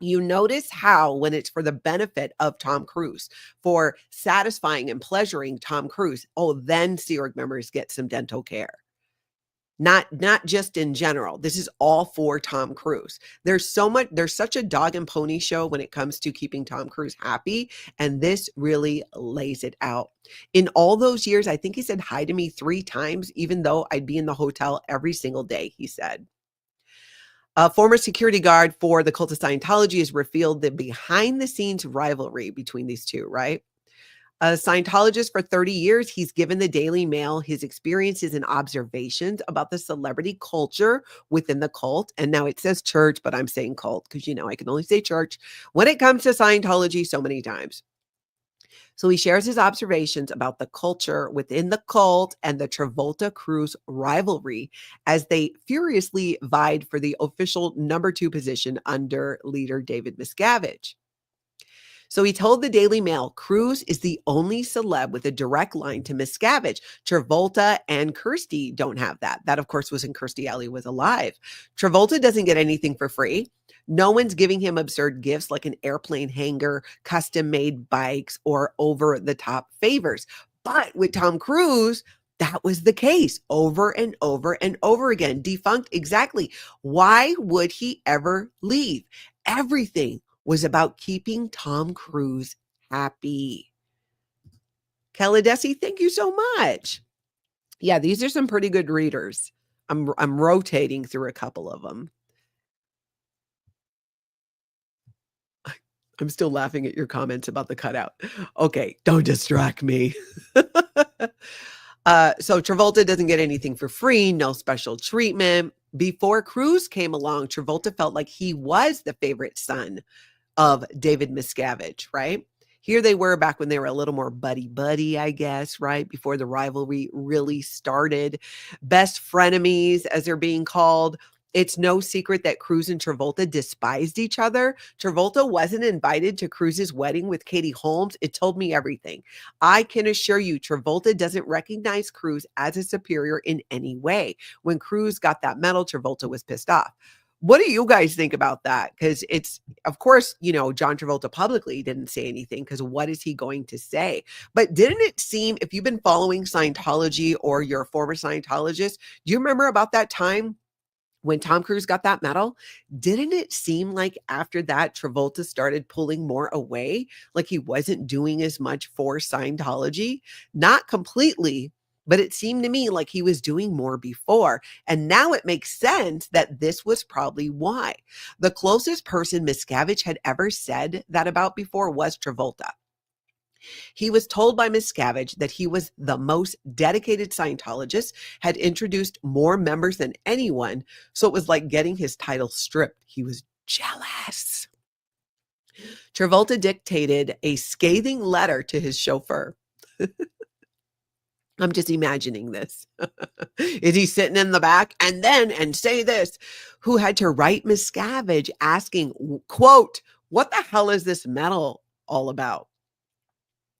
A: You notice how when it's for the benefit of Tom Cruise, for satisfying and pleasuring Tom Cruise, then Sea Org members get some dental care. Not just in general. This is all for Tom Cruise. There's such a dog and pony show when it comes to keeping Tom Cruise happy, and this really lays it out. In all those years, I think he said hi to me 3 times, even though I'd be in the hotel every single day, he said. A former security guard for the cult of Scientology has revealed the behind-the-scenes rivalry between these two, right? A Scientologist for 30 years, he's given the Daily Mail his experiences and observations about the celebrity culture within the cult. And now it says church, but I'm saying cult because, I can only say church when it comes to Scientology so many times. So he shares his observations about the culture within the cult and the Travolta Cruise rivalry as they furiously vied for the official number 2 position under leader David Miscavige. So he told the Daily Mail, Cruise is the only celeb with a direct line to Miscavige. Travolta and Kirstie don't have that. That, of course, was when Kirstie Alley was alive. Travolta doesn't get anything for free. No one's giving him absurd gifts like an airplane hangar, custom-made bikes, or over-the-top favors. But with Tom Cruise, that was the case over and over and over again. Defunct exactly. Why would he ever leave? Everything was about keeping Tom Cruise happy. Kaladesi, thank you so much. Yeah, these are some pretty good readers. I'm rotating through a couple of them. I'm still laughing at your comments about the cutout. Okay, don't distract me. So Travolta doesn't get anything for free, no special treatment. Before Cruise came along, Travolta felt like he was the favorite son of David Miscavige, right? Here they were back when they were a little more buddy-buddy, I guess, right? Before the rivalry really started. Best frenemies, as they're being called. It's no secret that Cruise and Travolta despised each other. Travolta wasn't invited to Cruise's wedding with Katie Holmes. It told me everything. I can assure you, Travolta doesn't recognize Cruise as a superior in any way. When Cruise got that medal, Travolta was pissed off. What do you guys think about that? Because it's, of course, John Travolta publicly didn't say anything because what is he going to say? But didn't it seem, if you've been following Scientology or you're a former Scientologist, do you remember about that time when Tom Cruise got that medal? Didn't it seem like after that, Travolta started pulling more away? Like he wasn't doing as much for Scientology? Not completely, but it seemed to me like he was doing more before. And now it makes sense that this was probably why. The closest person Miscavige had ever said that about before was Travolta. He was told by Miscavige that he was the most dedicated Scientologist, had introduced more members than anyone, so it was like getting his title stripped. He was jealous. Travolta dictated a scathing letter to his chauffeur. I'm just imagining this. Is he sitting in the back and say this? Who had to write Miscavige asking, quote, what the hell is this medal all about?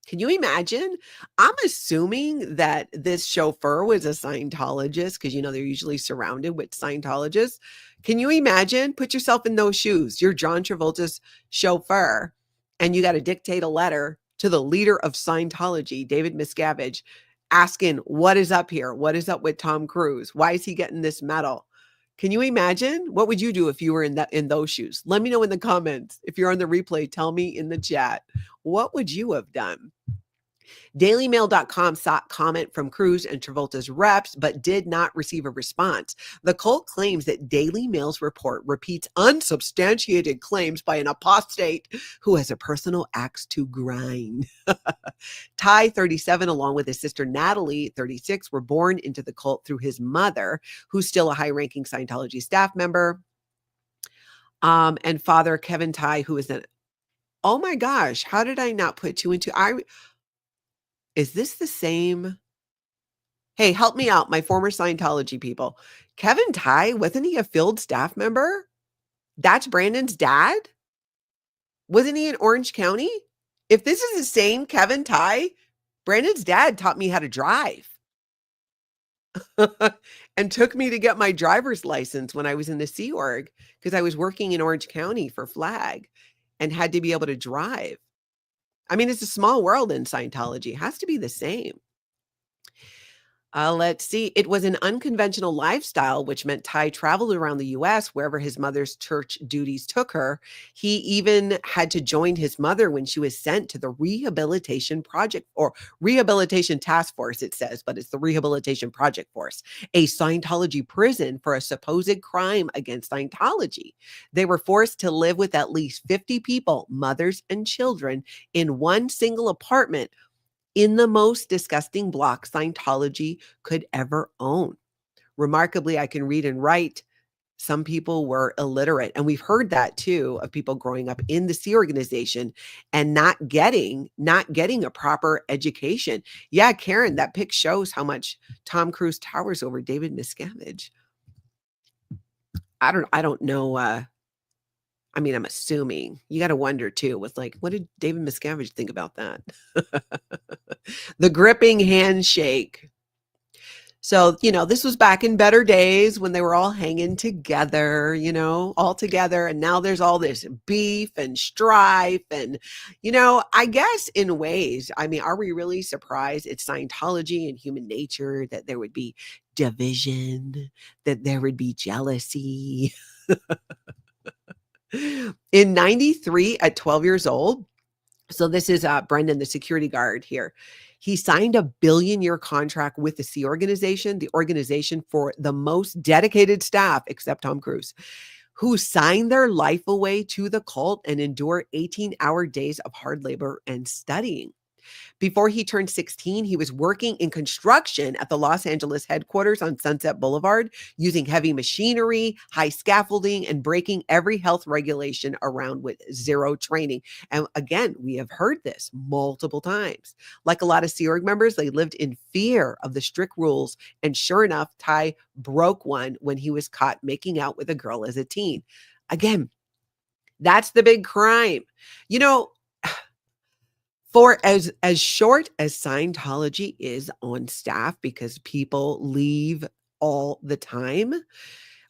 A: Can you imagine? I'm assuming that this chauffeur was a Scientologist because, they're usually surrounded with Scientologists. Can you imagine? Put yourself in those shoes. You're John Travolta's chauffeur and you got to dictate a letter to the leader of Scientology, David Miscavige, asking what is up here? What is up with Tom Cruise? Why is he getting this medal? Can you imagine? What would you do if you were in those shoes? Let me know in the comments. If you're on the replay, tell me in the chat. What would you have done? DailyMail.com sought comment from Cruise and Travolta's reps, but did not receive a response. The cult claims that Daily Mail's report repeats unsubstantiated claims by an apostate who has a personal axe to grind. Ty, 37, along with his sister Natalie, 36, were born into the cult through his mother, who's still a high-ranking Scientology staff member, and father Kevin Ty, who is an, oh my gosh, how did I not put two and two? Is this the same? Hey, help me out, my former Scientology people. Kevin Ty, wasn't he a field staff member? That's Brandon's dad? Wasn't he in Orange County? If this is the same Kevin Ty, Brandon's dad taught me how to drive and took me to get my driver's license when I was in the Sea Org because I was working in Orange County for Flag and had to be able to drive. I mean, it's a small world in Scientology. It has to be the same. Let's see. It was an unconventional lifestyle, which meant Ty traveled around the U.S. wherever his mother's church duties took her. He even had to join his mother when she was sent to the Rehabilitation Project or Rehabilitation Task Force, it says, but it's the Rehabilitation Project Force, a Scientology prison for a supposed crime against Scientology. They were forced to live with at least 50 people, mothers and children, in one single apartment in the most disgusting block Scientology could ever own. Remarkably, I can read and write. Some people were illiterate. And we've heard that too, of people growing up in the Sea organization and not getting a proper education. Yeah, Karen, that pic shows how much Tom Cruise towers over David Miscavige. I don't know. I mean, I'm assuming. You got to wonder too, with like, what did David Miscavige think about that? The gripping handshake. So, this was back in better days when they were all hanging together, all together. And now there's all this beef and strife. And, I guess in ways, I mean, are we really surprised? It's Scientology and human nature that there would be division, that there would be jealousy. In 93, at 12 years old, so this is Brendan, the security guard here. He signed a billion-year contract with the Sea Organization, the organization for the most dedicated staff, except Tom Cruise, who signed their life away to the cult and endure 18-hour days of hard labor and studying. Before he turned 16, he was working in construction at the Los Angeles headquarters on Sunset Boulevard, using heavy machinery, high scaffolding, and breaking every health regulation around with zero training. And again, we have heard this multiple times. Like a lot of Sea Org members, they lived in fear of the strict rules. And sure enough, Ty broke one when he was caught making out with a girl as a teen. Again, that's the big crime. For as short as Scientology is on staff, because people leave all the time,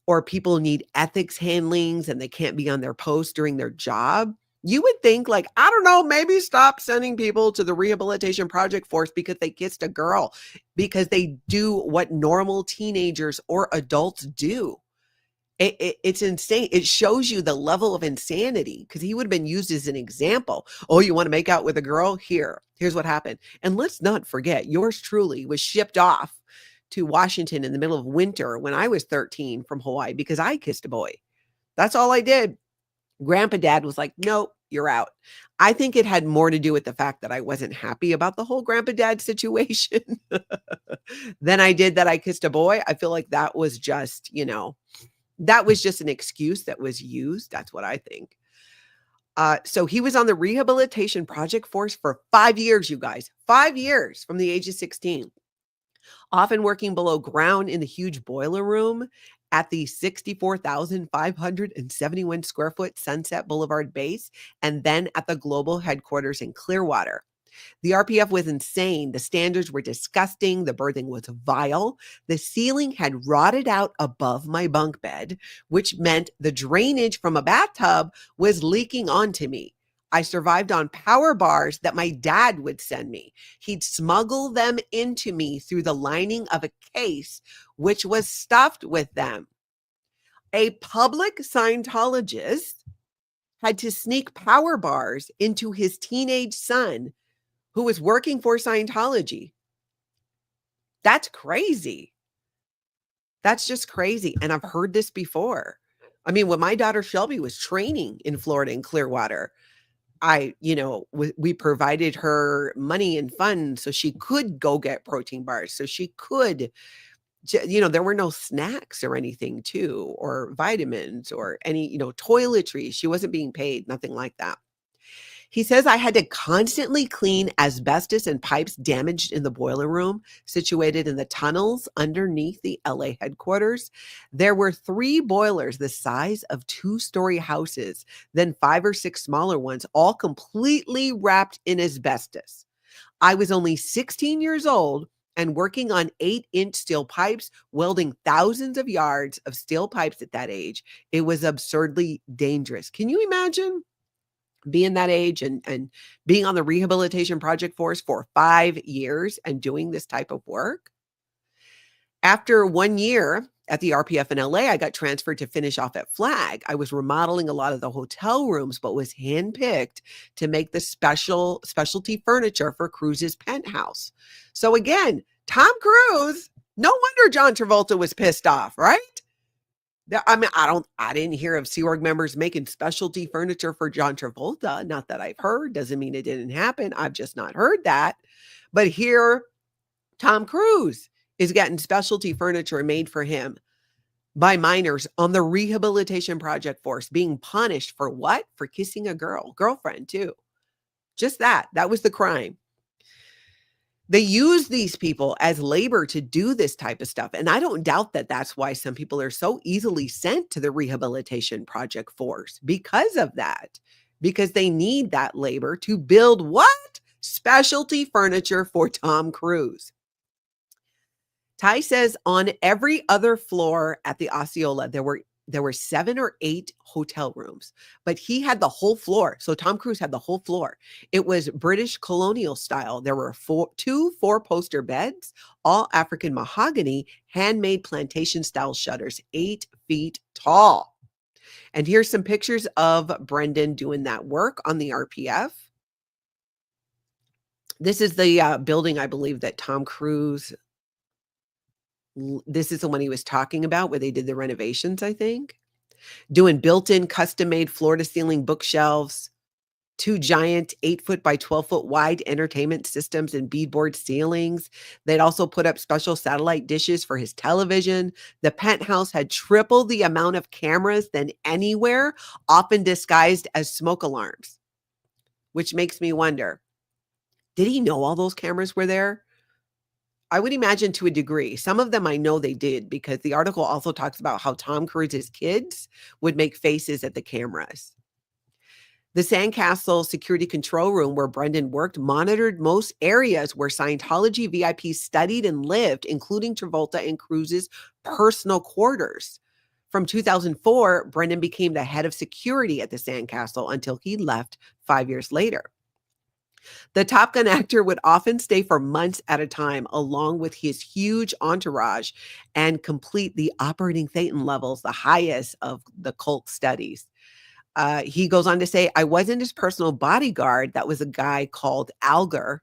A: or people need ethics handlings and they can't be on their post during their job, you would think like, I don't know, maybe stop sending people to the Rehabilitation Project Force because they kissed a girl, because they do what normal teenagers or adults do. It's insane. It shows you the level of insanity, because he would have been used as an example. Oh, you want to make out with a girl? Here's what happened. And let's not forget, yours truly was shipped off to Washington in the middle of winter when I was 13 from Hawaii because I kissed a boy. That's all I did. Grandpa Dad was like, nope, you're out. I think it had more to do with the fact that I wasn't happy about the whole Grandpa Dad situation than I did that I kissed a boy. I feel like that was just, that was just an excuse that was used. That's what I think. So he was on the Rehabilitation Project Force for 5 years, you guys. 5 years from the age of 16. Often working below ground in the huge boiler room at the 64,571 square foot Sunset Boulevard base, and then at the global headquarters in Clearwater. The RPF was insane. The standards were disgusting. The berthing was vile. The ceiling had rotted out above my bunk bed, which meant the drainage from a bathtub was leaking onto me. I survived on power bars that my dad would send me. He'd smuggle them into me through the lining of a case, which was stuffed with them. A public Scientologist had to sneak power bars into his teenage son who was working for Scientology. That's crazy. That's just crazy. And I've heard this before. I mean, when my daughter Shelby was training in Florida in Clearwater, we provided her money and funds so she could go get protein bars, so she could, there were no snacks or anything too, or vitamins or any, toiletries. She wasn't being paid, nothing like that. He says, I had to constantly clean asbestos and pipes damaged in the boiler room situated in the tunnels underneath the LA headquarters. There were 3 boilers the size of 2-story houses, then 5 or 6 smaller ones, all completely wrapped in asbestos. I was only 16 years old and working on 8-inch steel pipes, welding thousands of yards of steel pipes at that age. It was absurdly dangerous. Can you imagine being that age and being on the rehabilitation project force for 5 years and doing this type of work? After 1 year at the RPF in LA, I got transferred to finish off at Flag. I was remodeling a lot of the hotel rooms, but was handpicked to make the specialty furniture for Cruise's penthouse. So again, Tom Cruise, no wonder John Travolta was pissed off, right? I mean, I didn't hear of Sea Org members making specialty furniture for John Travolta. Not that I've heard. Doesn't mean it didn't happen. I've just not heard that. But here, Tom Cruise is getting specialty furniture made for him by minors on the rehabilitation project force, being punished for what? For kissing a girlfriend too. Just that. That was the crime. They use these people as labor to do this type of stuff. And I don't doubt that that's why some people are so easily sent to the rehabilitation project force, because of that, because they need that labor to build what? Specialty furniture for Tom Cruise. Ty says on every other floor at the Osceola, there were 7 or 8 hotel rooms, but he had the whole floor. So Tom Cruise had the whole floor. It was British colonial style. There were 2 4-poster beds, all African mahogany, handmade plantation style shutters, 8 feet tall. And here's some pictures of Brendan doing that work on the RPF. This is the building, I believe, that Tom Cruise, this is the one he was talking about where they did the renovations, I think. Doing built-in custom-made floor-to-ceiling bookshelves, 2 giant 8-foot by 12-foot wide entertainment systems and beadboard ceilings. They'd also put up special satellite dishes for his television. The penthouse had triple the amount of cameras than anywhere, often disguised as smoke alarms, which makes me wonder, did he know all those cameras were there? I would imagine to a degree. Some of them I know they did, because the article also talks about how Tom Cruise's kids would make faces at the cameras. The Sandcastle security control room where Brendan worked monitored most areas where Scientology VIPs studied and lived, including Travolta and Cruise's personal quarters. From 2004, Brendan became the head of security at the Sandcastle until he left 5 years later. The Top Gun actor would often stay for months at a time, along with his huge entourage, and complete the operating Thetan levels, the highest of the cult studies. He goes on to say, I wasn't his personal bodyguard. That was a guy called Alger.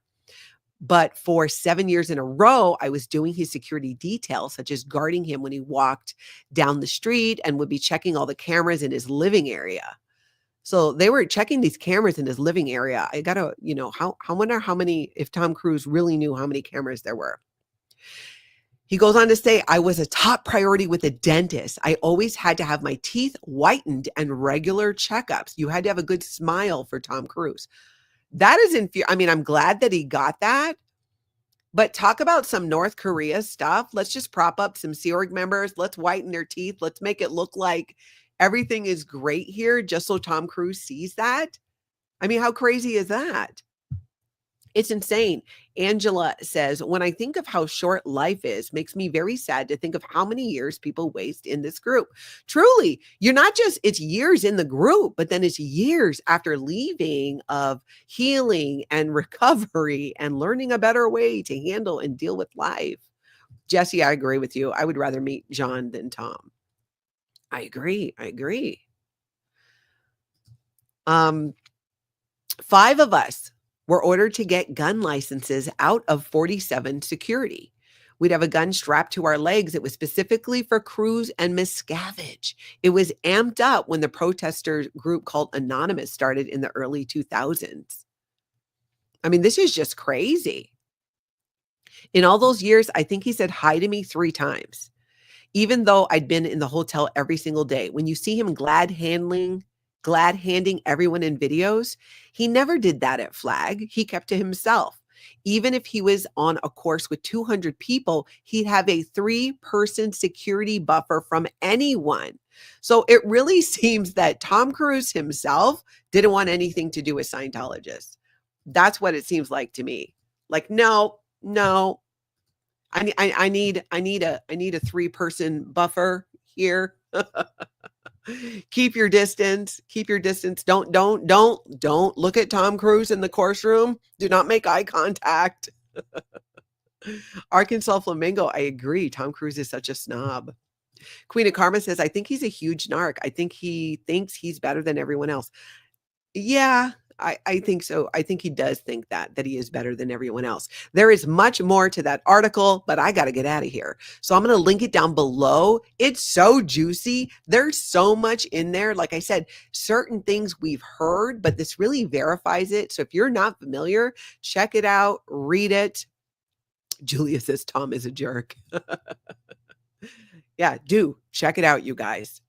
A: But for 7 years in a row, I was doing his security details, such as guarding him when he walked down the street, and would be checking all the cameras in his living area. So they were checking these cameras in his living area. I gotta, wonder how many, if Tom Cruise really knew how many cameras there were. He goes on to say, I was a top priority with a dentist. I always had to have my teeth whitened and regular checkups. You had to have a good smile for Tom Cruise. That is I mean, I'm glad that he got that. But talk about some North Korea stuff. Let's just prop up some Sea Org members. Let's whiten their teeth. Let's make it look like everything is great here, just so Tom Cruise sees that. I mean, how crazy is that? It's insane. Angela says, when I think of how short life is, makes me very sad to think of how many years people waste in this group. Truly, you're not just, it's years in the group, but then it's years after leaving of healing and recovery and learning a better way to handle and deal with life. Jesse, I agree with you. I would rather meet John than Tom. I agree. 5 of us were ordered to get gun licenses out of 47 security. We'd have a gun strapped to our legs. It was specifically for Cruise and Miscavige. It was amped up when the protester group called Anonymous started in the early 2000s. I mean, this is just crazy. In all those years, I think he said hi to me 3 times, even though I'd been in the hotel every single day. When you see him glad handing everyone in videos, he never did that at Flag. He kept to himself. Even if he was on a course with 200 people, he'd have a 3-person security buffer from anyone. So it really seems that Tom Cruise himself didn't want anything to do with Scientologists. That's what it seems like to me. Like, no. I need a 3-person buffer here. Keep your distance. Don't look at Tom Cruise in the course room. Do not make eye contact. Arkansas Flamingo, I agree. Tom Cruise is such a snob. Queen of Karma says, I think he's a huge narc. I think he thinks he's better than everyone else. Yeah, I think so. I think he does think that he is better than everyone else. There is much more to that article, but I got to get out of here. So I'm going to link it down below. It's so juicy. There's so much in there. Like I said, certain things we've heard, but this really verifies it. So if you're not familiar, check it out, read it. Julia says Tom is a jerk. Yeah, do check it out, you guys.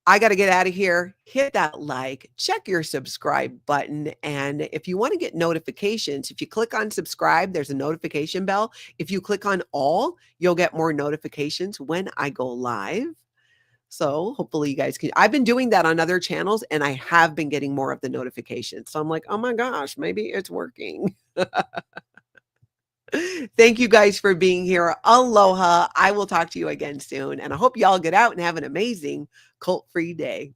A: I got to get out of here. Hit that like, check your subscribe button. And if you want to get notifications, if you click on subscribe, there's a notification bell. If you click on all, you'll get more notifications when I go live. So hopefully you guys can. I've been doing that on other channels and I have been getting more of the notifications. So I'm like, oh my gosh, maybe it's working. Thank you guys for being here. Aloha. I will talk to you again soon. And I hope y'all get out and have an amazing cult-free day.